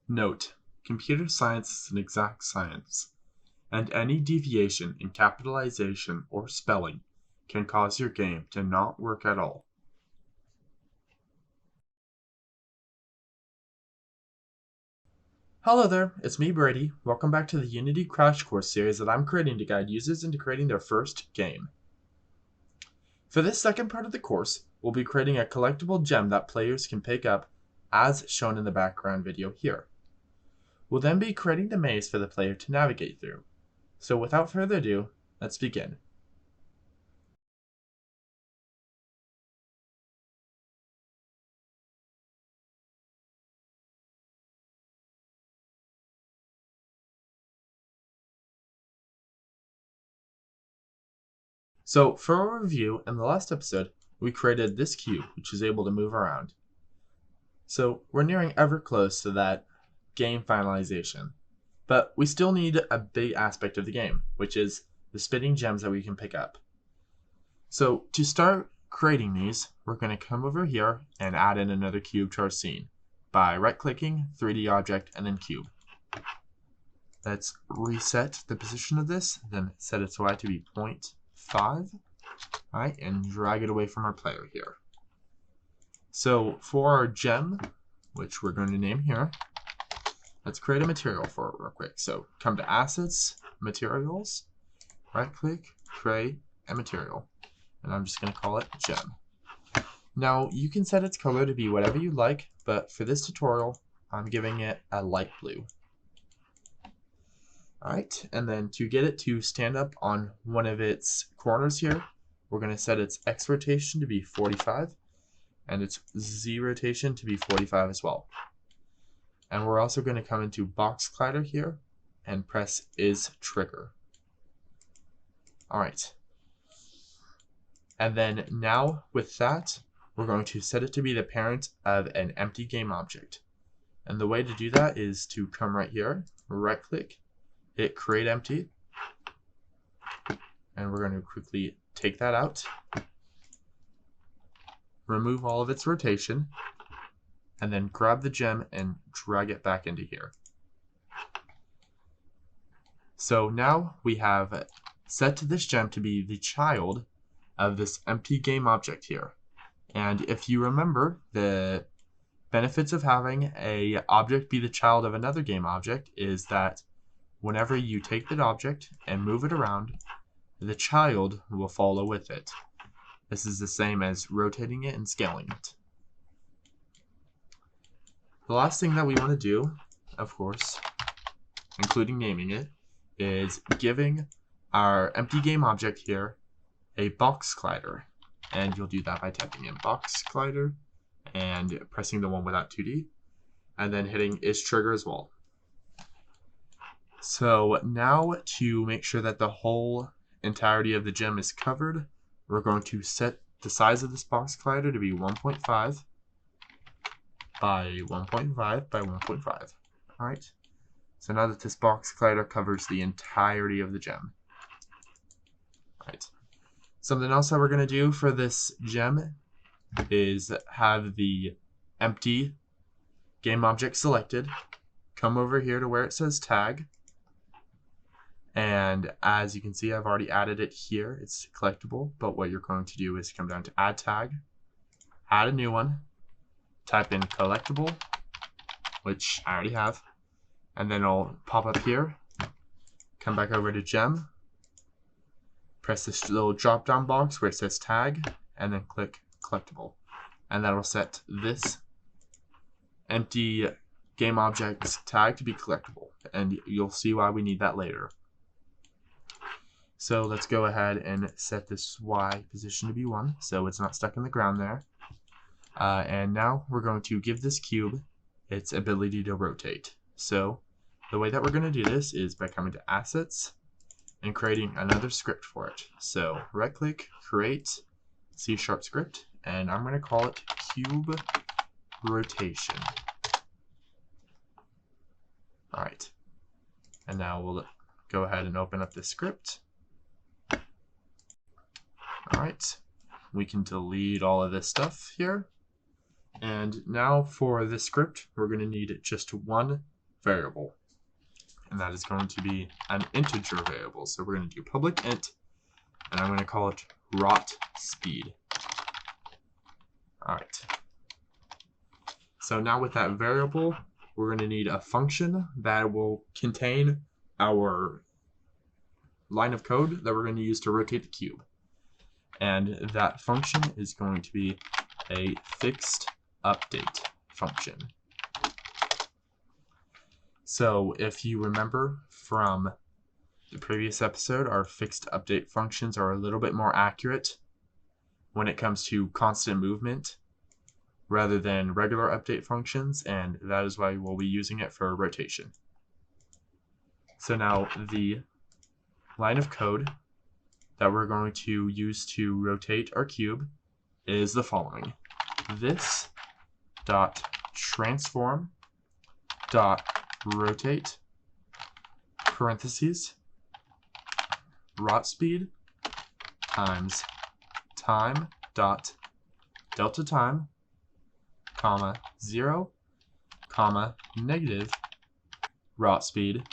Note: computer science is an exact science, and any deviation in capitalization or spelling can cause your game to not work at all. Hello there, it's me Brady. Welcome back to the Unity Crash Course series that I'm creating to guide users into creating their first game. For this second part of the course, we'll be creating a collectible gem that players can pick up as shown in the background video here. We'll then be creating the maze for the player to navigate through. So without further ado, let's begin. So for a review, in the last episode, we created this cube, which is able to move around. So we're nearing ever close to that game finalization. But we still need a big aspect of the game, which is the spinning gems that we can pick up. So to start creating these, we're going to come over here and add in another cube to our scene by right-clicking, 3D object, and then cube. Let's reset the position of this, then set its Y to be 0.5. Alright, and drag it away from our player here. So for our gem, which we're going to name here, let's create a material for it real quick. So come to Assets, Materials, right-click, Create a Material. And I'm just going to call it Gem. Now, you can set its color to be whatever you like, but for this tutorial, I'm giving it a light blue. Alright, and then to get it to stand up on one of its corners here, we're going to set its X rotation to be 45, and its Z rotation to be 45 as well. And we're also going to come into Box Collider here, and press Is Trigger. Alright. And then now, with that, we're going to set it to be the parent of an empty game object. And the way to do that is to come right here, right-click, hit Create Empty, and we're going to quickly take that out, remove all of its rotation, and then grab the gem and drag it back into here. So now we have set this gem to be the child of this empty game object here. And if you remember, the benefits of having an object be the child of another game object is that whenever you take that object and move it around, the child will follow with it. This is the same as rotating it and scaling it. The last thing that we want to do, of course, including naming it, is giving our empty game object here a box collider. And you'll do that by typing in box collider and pressing the one without 2D, and then hitting Is Trigger as well. So now to make sure that the whole entirety of the gem is covered, we're going to set the size of this box collider to be 1.5 by 1.5 by 1.5. Alright, so now that this box collider covers the entirety of the gem. Alright, something else that we're going to do for this gem is have the empty game object selected, come over here to where it says tag, and as you can see, I've already added it here. It's collectible, but what you're going to do is come down to add tag, add a new one, type in collectible, which I already have, and then it'll pop up here, come back over to gem, press this little drop down box where it says tag, and then click collectible, and that'll set this empty game object's tag to be collectible, and you'll see why we need that later. So let's go ahead and set this Y position to be 1, so it's not stuck in the ground there. And now we're going to give this cube its ability to rotate. So the way that we're going to do this is by coming to Assets and creating another script for it. So right click, create C# script, and I'm going to call it cube rotation. Alright, and now we'll go ahead and open up the script. Alright, we can delete all of this stuff here. And now for this script, we're going to need just one variable, and that is going to be an integer variable. So we're going to do public int, and I'm going to call it rot speed. All right. So now with that variable, we're going to need a function that will contain our line of code that we're going to use to rotate the cube. And that function is going to be a fixed update function. So if you remember from the previous episode, our fixed update functions are a little bit more accurate when it comes to constant movement rather than regular update functions, and that is why we'll be using it for rotation. So now the line of code that we're going to use to rotate our cube is the following. This dot transform dot rotate parentheses rot speed times time dot delta time comma 0 comma negative rot speed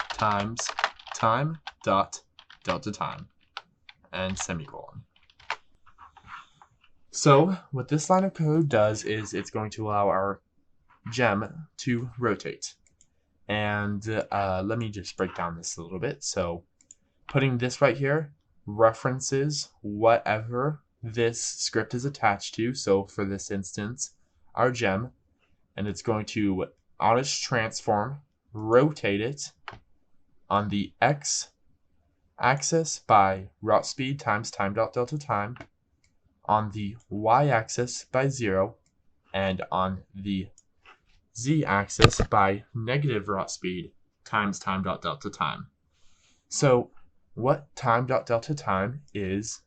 times time dot delta time and semicolon. So what this line of code does is it's going to allow our gem to rotate. And let me just break down this a little bit. So putting this right here references whatever this script is attached to. So for this instance, our gem, and it's going to on its transform rotate it on the x axis by rot speed times time dot delta time, on the y-axis by 0, and on the z-axis by negative rot speed times time dot delta time. So what time dot delta time is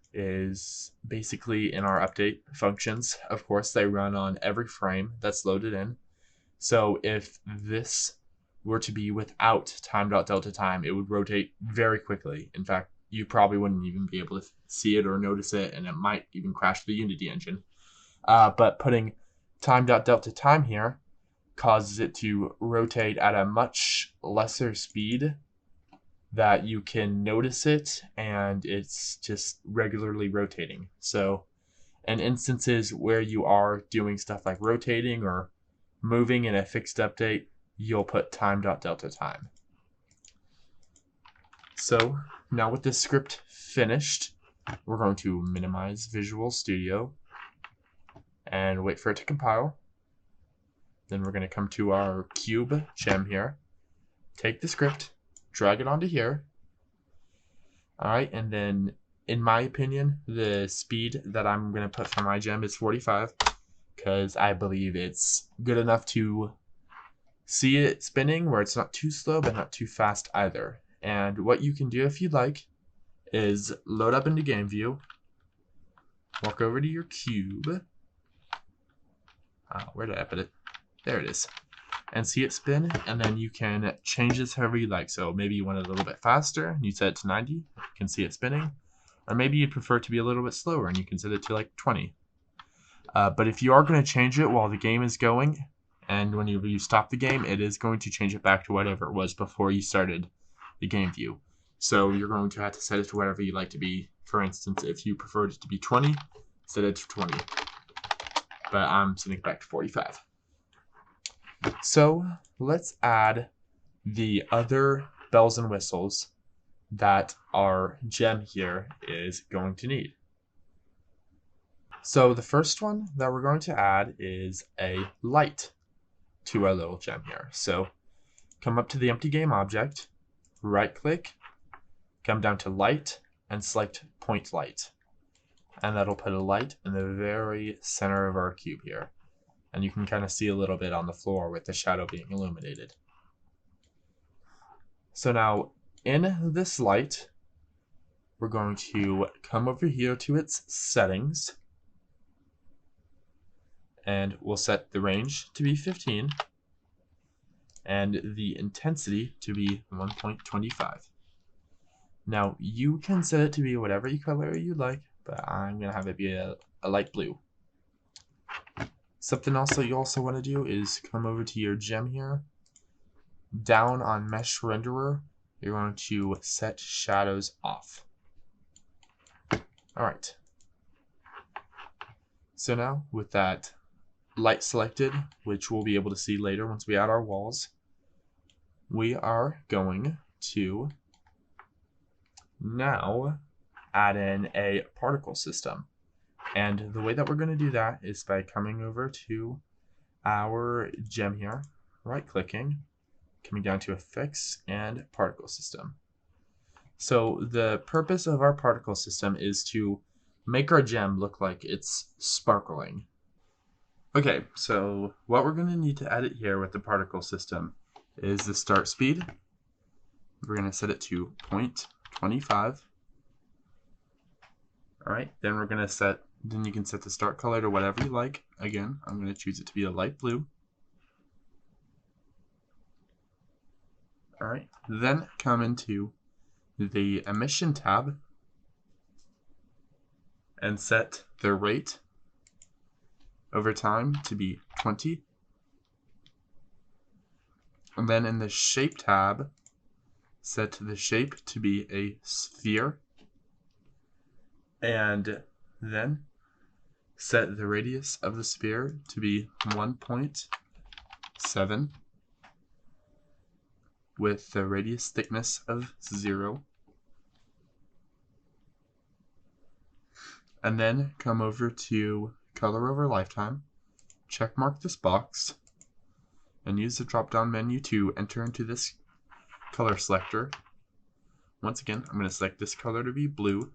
basically in our update functions. Of course, they run on every frame that's loaded in. So if this were to be without time dot delta time, it would rotate very quickly. In fact, you probably wouldn't even be able to see it or notice it, and it might even crash the Unity engine. But putting time dot delta time here causes it to rotate at a much lesser speed that you can notice it, and it's just regularly rotating. So in instances where you are doing stuff like rotating or moving in a fixed update, you'll put time dot delta time. So now with this script finished, we're going to minimize Visual Studio and wait for it to compile. Then we're going to come to our cube gem here, take the script, drag it onto here. All right, and then in my opinion, the speed that I'm going to put for my gem is 45 because I believe it's good enough to see it spinning where it's not too slow but not too fast either. And what you can do if you'd like is load up into game view, walk over to your cube. Where did I put it? There it is. And see it spin, and then you can change this however you like. So maybe you want it a little bit faster and you set it to 90, you can see it spinning. Or maybe you'd prefer it to be a little bit slower and you can set it to like 20. But if you are going to change it while the game is going, and when you stop the game, it is going to change it back to whatever it was before you started the game view. So you're going to have to set it to whatever you like to be. For instance, if you preferred it to be 20, set it to 20. But I'm setting it back to 45. So let's add the other bells and whistles that our gem here is going to need. So the first one that we're going to add is a light to our little gem here. So come up to the empty game object, right click, come down to light, and select point light. And that'll put a light in the very center of our cube here. And you can kind of see a little bit on the floor with the shadow being illuminated. So now in this light, we're going to come over here to its settings, and we'll set the range to be 15 and the intensity to be 1.25. Now you can set it to be whatever color you like, but I'm going to have it be a light blue. Something else that you also want to do is come over to your gem here down on Mesh Renderer, you're going to set shadows off. Alright. So now with that light selected, which we'll be able to see later once we add our walls, we are going to now add in a particle system. And the way that we're going to do that is by coming over to our gem here, right clicking, coming down to Effects and Particle System. So the purpose of our particle system is to make our gem look like it's sparkling. Okay, so what we're going to need to edit here with the particle system is the start speed. We're going to set it to 0.25. Alright, then we're going to then you can set the start color to whatever you like. Again, I'm going to choose it to be a light blue. Alright, then come into the emission tab and set the rate over time to be 20. And then in the shape tab, set the shape to be a sphere. And then set the radius of the sphere to be 1.7 with the radius thickness of 0. And then come over to Color Over Lifetime, checkmark this box, and use the drop-down menu to enter into this color selector. Once again, I'm going to select this color to be blue,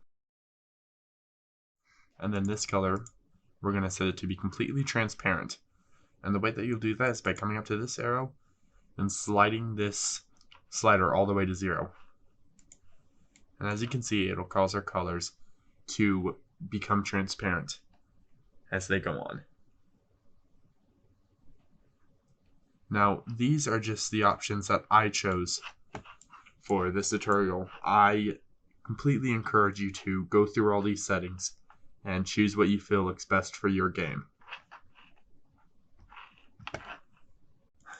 and then this color, we're going to set it to be completely transparent. And the way that you'll do that is by coming up to this arrow and sliding this slider all the way to 0. And as you can see, it'll cause our colors to become transparent as they go on. Now, these are just the options that I chose for this tutorial. I completely encourage you to go through all these settings and choose what you feel looks best for your game.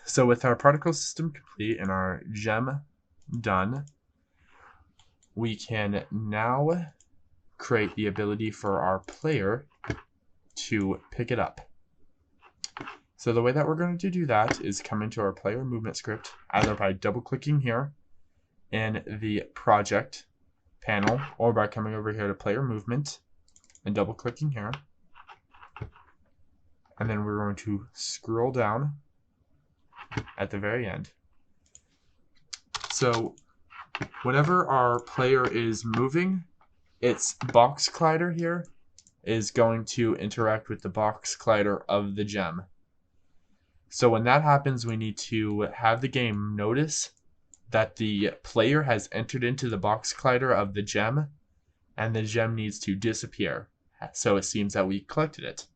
So with our particle system complete and our gem done, we can now create the ability for our player to pick it up. So the way that we're going to do that is come into our player movement script, either by double clicking here in the project panel, or by coming over here to player movement and double clicking here. And then we're going to scroll down at the very end. So whenever our player is moving, its box collider here is going to interact with the box collider of the gem. So when that happens, we need to have the game notice that the player has entered into the box collider of the gem, and the gem needs to disappear, so it seems that we collected it.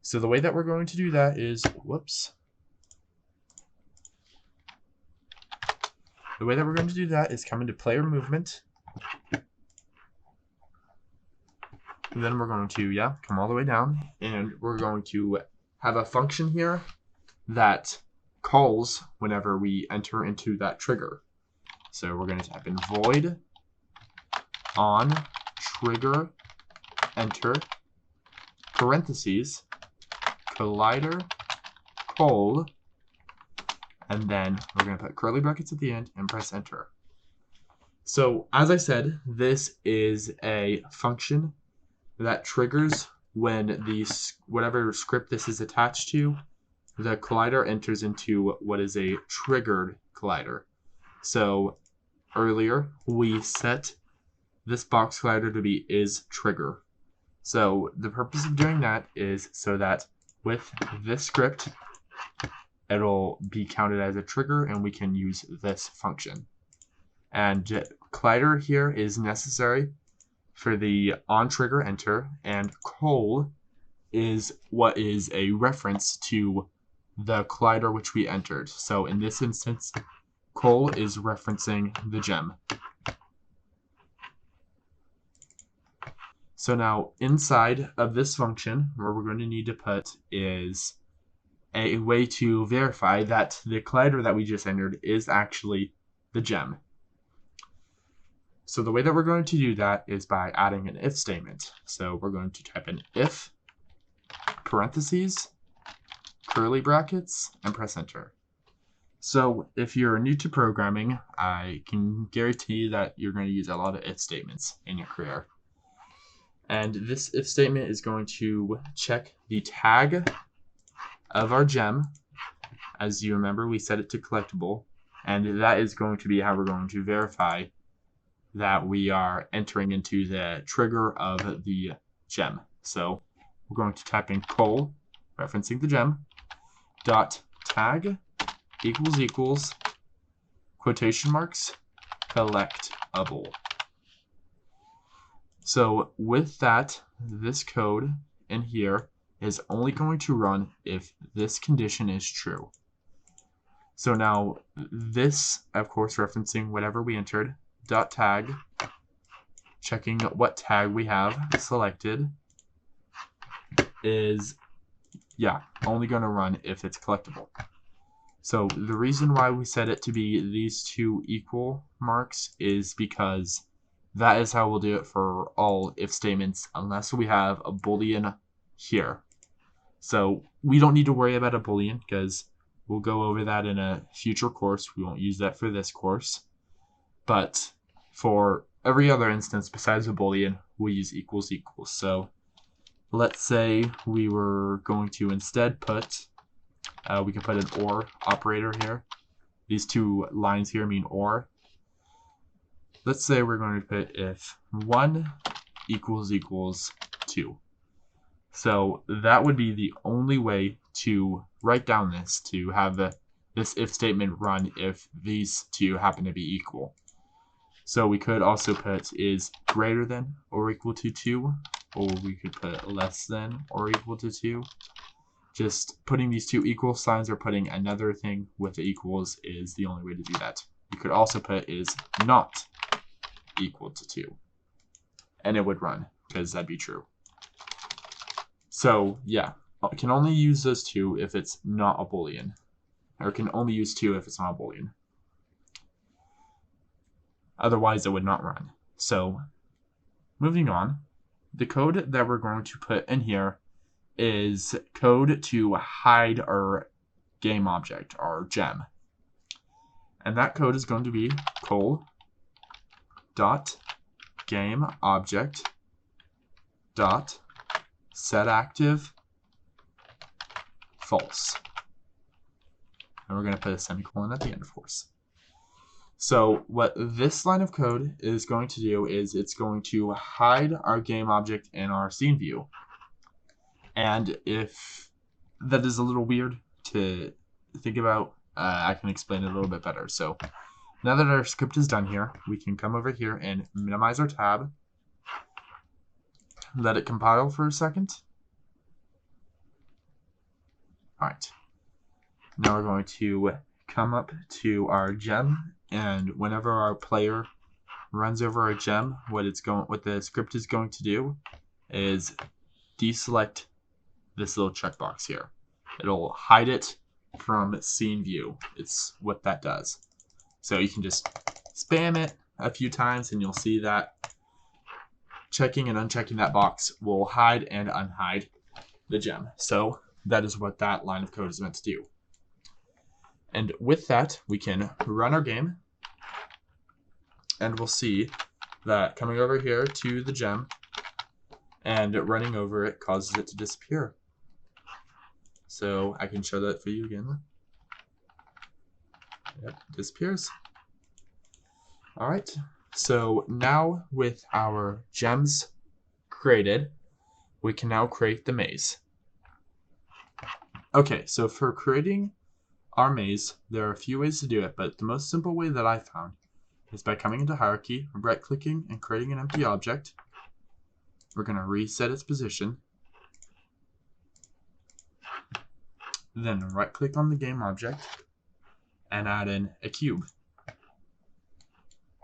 So the way that we're going to do that is, the way that we're going to do that is come into player movement, and then we're going to, come all the way down, and we're going to have a function here that calls whenever we enter into that trigger. So we're going to type in void on trigger enter parentheses collider call, and then we're going to put curly brackets at the end and press enter. So as I said, this is a function that triggers when whatever script this is attached to, the collider enters into what is a triggered collider. So earlier we set this box collider to be isTrigger. So the purpose of doing that is so that with this script, it'll be counted as a trigger and we can use this function. And collider here is necessary for the on trigger enter, and call is what is a reference to the collider which we entered. So in this instance, call is referencing the gem. So now inside of this function, what we're going to need to put is a way to verify that the collider that we just entered is actually the gem. So the way that we're going to do that is by adding an if statement. So we're going to type in if, parentheses, curly brackets, and press enter. So if you're new to programming, I can guarantee you that you're going to use a lot of if statements in your career. And this if statement is going to check the tag of our gem. As you remember, we set it to collectible, and that is going to be how we're going to verify that we are entering into the trigger of the gem. So we're going to type in col, referencing the gem, dot tag equals quotation marks collectable. So with that, this code in here is only going to run if this condition is true. So now this, of course, referencing whatever we entered, dot tag, checking what tag we have selected, is, only going to run if it's collectible. So the reason why we set it to be these two equal marks is because that is how we'll do it for all if statements, unless we have a boolean here. So we don't need to worry about a boolean because we'll go over that in a future course. We won't use that for this course. But for every other instance besides a boolean, we'll use equals. So let's say we were going to instead put, we can put an or operator here. These two lines here mean or. Let's say we're going to put if 1 equals 2. So that would be the only way to write down this, to have this if statement run if these two happen to be equal. So we could also put is greater than or equal to 2, or we could put less than or equal to 2. Just putting these two equal signs or putting another thing with the equals is the only way to do that. You could also put is not equal to 2, and it would run because that'd be true. So yeah, I can only use those two if it's not a boolean, or can only use 2 if it's not a boolean. Otherwise it would not run. So moving on, the code that we're going to put in here is code to hide our game object, our gem. And that code is going to be col dot game object dot set active false. And we're going to put a semicolon at the end, of course. So what this line of code is going to do is it's going to hide our game object in our scene view. And if that is a little weird to think about, I can explain it a little bit better. So now that our script is done here, we can come over here and minimize our tab. Let it compile for a second. All right. Now we're going to come up to our gem, and whenever our player runs over our gem, what the script is going to do is deselect this little checkbox here. It'll hide it from scene view. It's what that does. So you can just spam it a few times and you'll see that checking and unchecking that box will hide and unhide the gem. So that is what that line of code is meant to do. And with that, we can run our game, and we'll see that coming over here to the gem and running over it causes it to disappear. So I can show that for you again. Yep, disappears. All right, so now with our gems created, we can now create the maze. Okay, so for creating our maze, there are a few ways to do it, but the most simple way that I found is by coming into hierarchy, right-clicking, and creating an empty object. We're going to reset its position. Then right-click on the game object and add in a cube.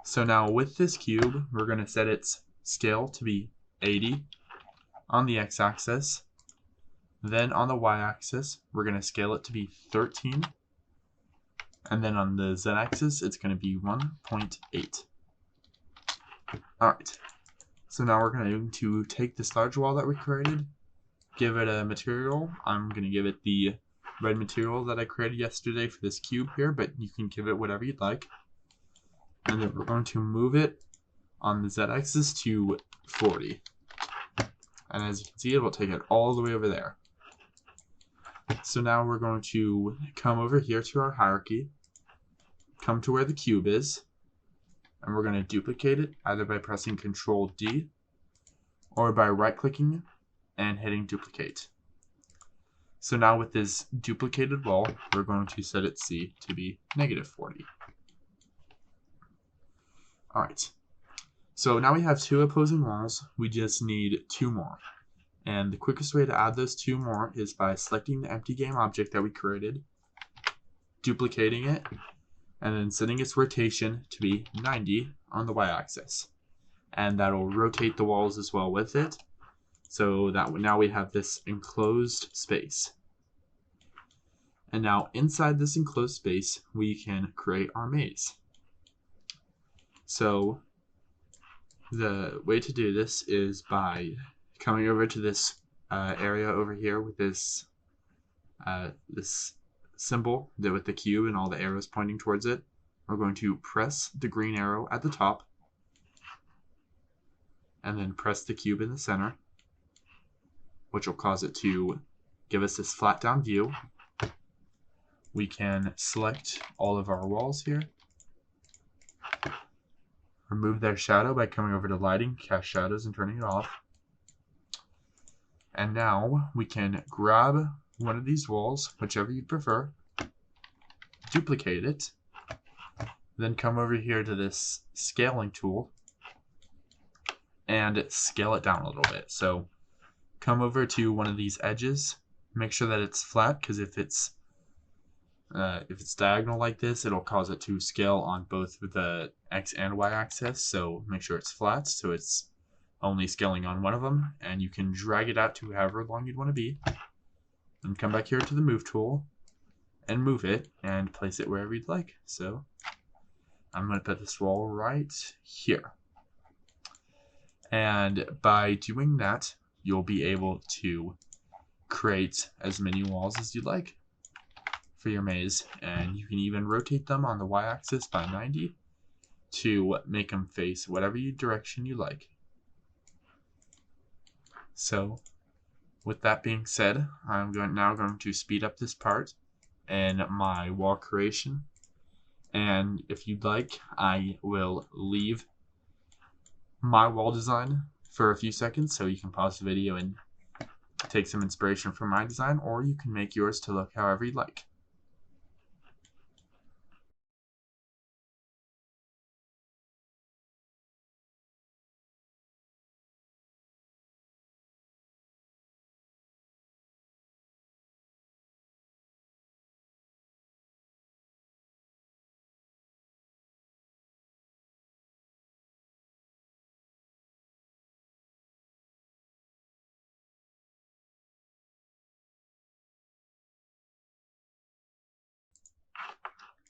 So now with this cube, we're going to set its scale to be 80 on the x-axis. Then on the y-axis, we're going to scale it to be 13. And then on the z-axis, it's going to be 1.8. Alright, so now we're going to take this large wall that we created, give it a material. I'm going to give it the red material that I created yesterday for this cube here, but you can give it whatever you'd like. And then we're going to move it on the z-axis to 40. And as you can see, it will take it all the way over there. So now we're going to come over here to our hierarchy, come to where the cube is, and we're going to duplicate it either by pressing Control D or by right-clicking and hitting duplicate. So now with this duplicated wall, we're going to set its C to be -40. Alright, so now we have two opposing walls. We just need two more. And the quickest way to add those two more is by selecting the empty game object that we created, duplicating it, and then setting its rotation to be 90 on the y-axis. And that'll rotate the walls as well with it, so that now we have this enclosed space. And now inside this enclosed space, we can create our maze. So the way to do this is by coming over to this area over here with this this symbol with the cube and all the arrows pointing towards it. We're going to press the green arrow at the top and then press the cube in the center, which will cause it to give us this flat down view. We can select all of our walls here, remove their shadow by coming over to lighting, cast shadows, and turning it off. And now we can grab one of these walls, whichever you prefer, duplicate it, then come over here to this scaling tool and scale it down a little bit. So come over to one of these edges, make sure that it's flat, because if it's diagonal like this, it'll cause it to scale on both the X and Y axis. So make sure it's flat, so it's only scaling on one of them, and you can drag it out to however long you'd want to be. And come back here to the move tool and move it and place it wherever you'd like. So I'm going to put this wall right here. And by doing that, you'll be able to create as many walls as you'd like for your maze, and you can even rotate them on the y-axis by 90 to make them face whatever direction you like. So with that being said, I'm now going to speed up this part in my wall creation, and if you'd like, I will leave my wall design for a few seconds so you can pause the video and take some inspiration from my design, or you can make yours to look however you'd like.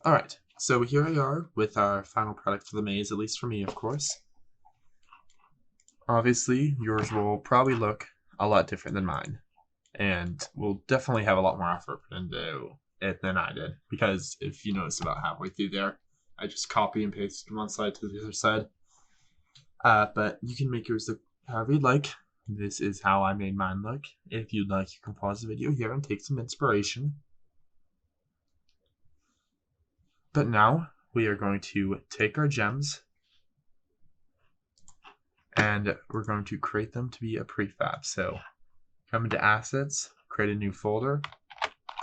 Alright, so here we are with our final product for the maze, at least for me, of course. Obviously, yours will probably look a lot different than mine, and will definitely have a lot more effort put into it than I did, because if you notice about halfway through there, I just copy and paste from one side to the other side. But you can make yours look however you'd like. This is how I made mine look. If you'd like, you can pause the video here and take some inspiration. But now we are going to take our gems and we're going to create them to be a prefab. So come into Assets, create a new folder,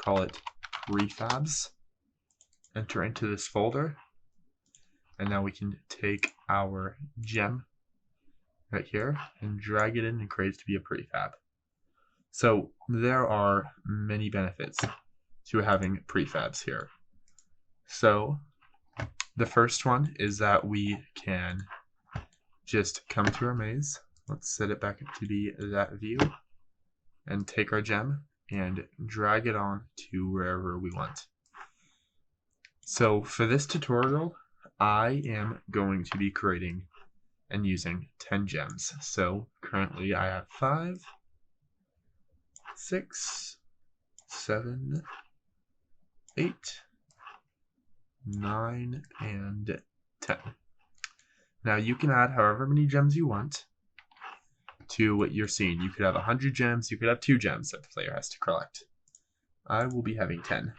call it Prefabs, enter into this folder, and now we can take our gem right here and drag it in and create it to be a prefab. So there are many benefits to having prefabs here. So the first one is that we can just come to our maze. Let's set it back to be that view and take our gem and drag it on to wherever we want. So for this tutorial, I am going to be creating and using 10 gems. So currently I have 5, 6, 7, 8, 9, and 10. Now you can add however many gems you want to what you're seeing. You could have 100 gems, you could have 2 gems that the player has to collect. I will be having 10.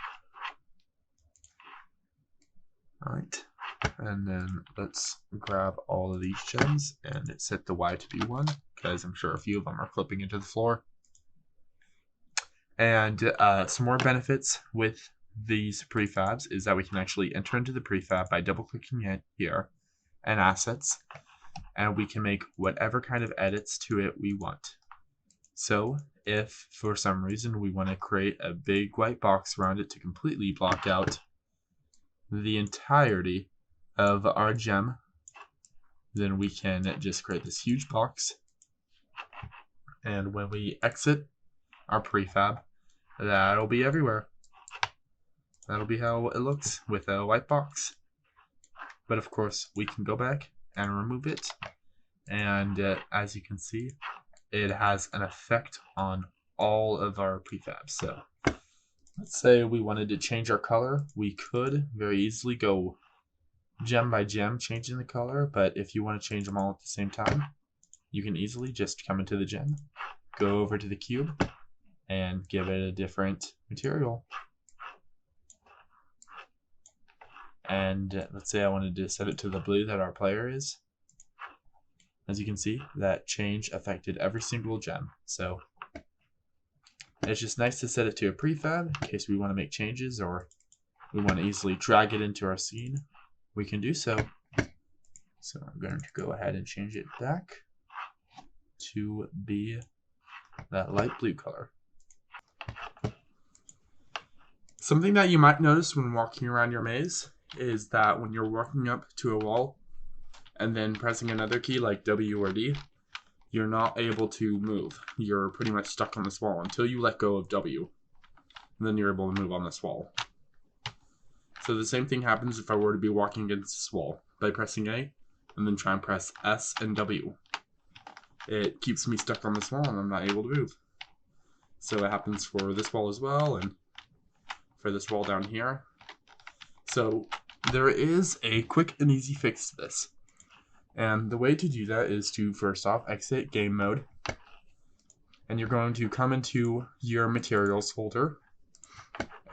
Alright, and then let's grab all of these gems and set the Y to be 1, because I'm sure a few of them are clipping into the floor. And some more benefits with these prefabs is that we can actually enter into the prefab by double clicking it here and assets, and we can make whatever kind of edits to it we want. So if for some reason we want to create a big white box around it to completely block out the entirety of our gem, then we can just create this huge box, and when we exit our prefab, that'll be everywhere. That'll be how it looks with a white box. But of course we can go back and remove it, and as you can see, it has an effect on all of our prefabs. So let's say we wanted to change our color, we could very easily go gem by gem changing the color, but if you want to change them all at the same time, you can easily just come into the gem, go over to the cube, and give it a different material. And let's say I wanted to set it to the blue that our player is. As you can see, that change affected every single gem. So it's just nice to set it to a prefab in case we want to make changes or we want to easily drag it into our scene. We can do so. So I'm going to go ahead and change it back to be that light blue color. Something that you might notice when walking around your maze is that when you're walking up to a wall and then pressing another key like W or D, you're not able to move. You're pretty much stuck on this wall until you let go of W. And then you're able to move on this wall. So the same thing happens if I were to be walking against this wall by pressing A and then try and press S and W. It keeps me stuck on this wall and I'm not able to move. So it happens for this wall as well and for this wall down here. So there is a quick and easy fix to this. And the way to do that is to first off exit game mode. And you're going to come into your materials folder.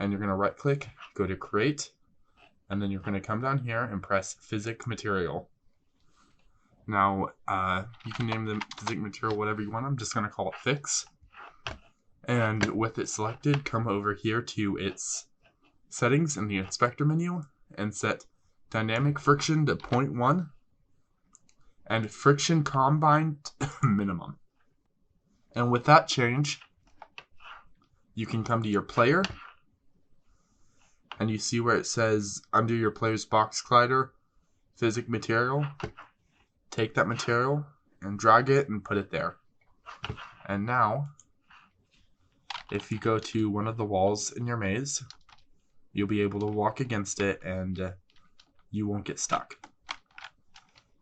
And you're going to right click, go to create. And then you're going to come down here and press physic material. Now, you can name the physic material whatever you want. I'm just going to call it fix. And with it selected, come over here to its settings in the inspector menu and set dynamic friction to 0.1 and friction combined minimum. And with that change, you can come to your player and you see where it says under your player's box collider, physic material. Take that material and drag it and put it there. And now, if you go to one of the walls in your maze, you'll be able to walk against it and you won't get stuck.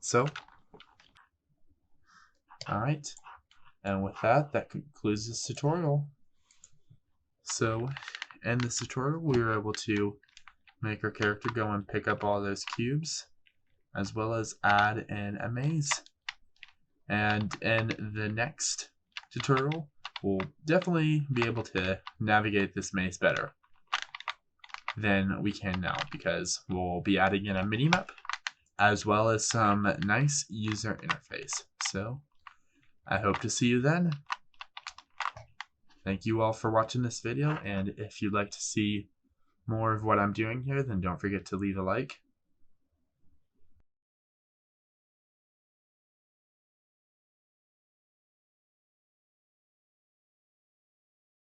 So, alright, and with that, that concludes this tutorial. So, in this tutorial, we were able to make our character go and pick up all those cubes, as well as add in a maze. And in the next tutorial, we'll definitely be able to navigate this maze better than we can now, because we'll be adding in a mini-map as well as some nice user interface. So I hope to see you then. Thank you all for watching this video, and if you'd like to see more of what I'm doing here, then don't forget to leave a like